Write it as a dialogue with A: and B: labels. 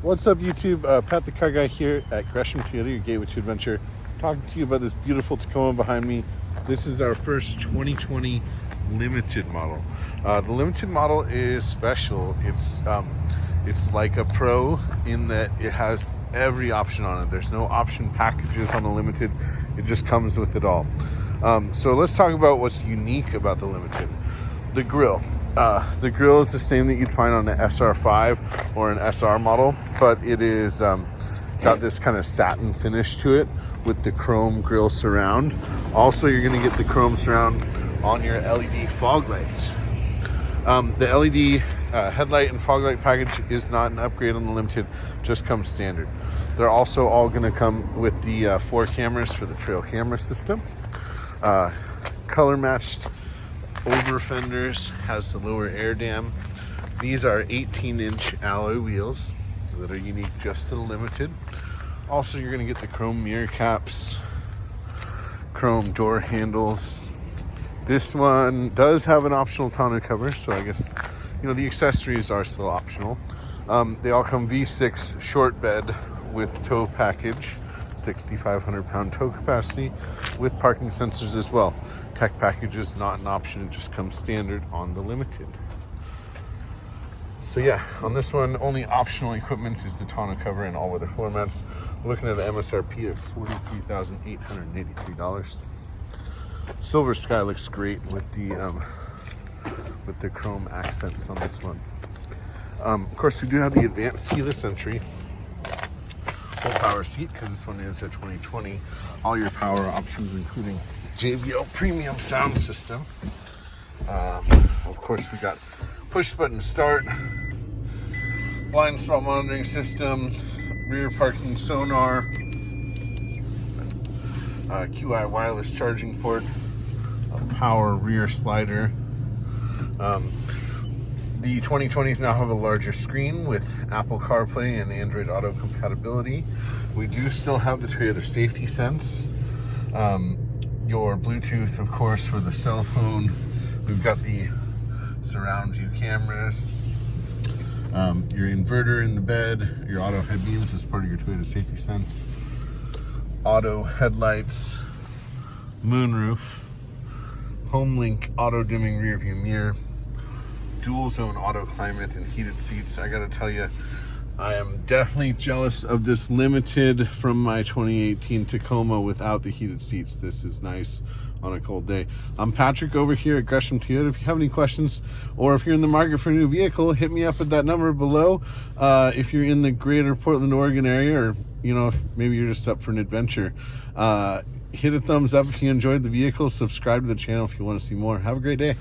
A: What's up, YouTube? Pat the Car Guy here at Gresham Toyota, your gateway to adventure. Talking to you about this beautiful Tacoma behind me. This is our first 2020 limited model. The limited model is special. It's like a Pro in that it has every option on it. There's no option packages on the limited. It just comes with it all. So let's talk about what's unique about the limited. The grille. The grille is the same that you'd find on an SR5 or an SR model, but it is got this kind of satin finish to it with the chrome grille surround. Also, you're going to get the chrome surround on your LED fog lights. The LED headlight and fog light package is not an upgrade on the limited, just comes standard. They're also all going to come with the 4 cameras for the trail camera system. Color matched over fenders, has the lower air dam. These are 18-inch alloy wheels that are unique just to the limited. Also, you're going to get the chrome mirror caps, chrome door handles. This one does have an optional tonneau cover, so I guess the accessories are still optional. They all come V6 short bed with tow package, 6,500 pound tow capacity with parking sensors as well. Tech package is not an option, it just comes standard on the limited. So yeah, on this one, only optional equipment is the tonneau cover and all-weather floor mats. We're looking at an MSRP of $43,883. Silver Sky looks great with the chrome accents on this one. Of course, we do have the advanced keyless entry, full power seat, because this one is a 2020. All your power options, including JBL premium sound system. Of course, we got push button start, blind spot monitoring system, rear parking sonar, QI wireless charging port, a power rear slider. The 2020s now have a larger screen with Apple CarPlay and Android Auto compatibility. We do still have the Toyota Safety Sense. Your Bluetooth, of course, for the cell phone. We've got the surround view cameras, your inverter in the bed, your auto head beams as part of your Toyota Safety Sense, auto headlights, moonroof, HomeLink auto dimming rear view mirror, dual zone auto climate and heated seats. I gotta tell you, I am definitely jealous of this limited from my 2018 Tacoma without the heated seats. This is nice on a cold day. I'm Patrick over here at Gresham Toyota. If you have any questions or if you're in the market for a new vehicle, hit me up at that number below. If you're in the greater Portland, Oregon area, or maybe you're just up for an adventure, hit a thumbs up if you enjoyed the vehicle. Subscribe to the channel if you want to see more. Have a great day.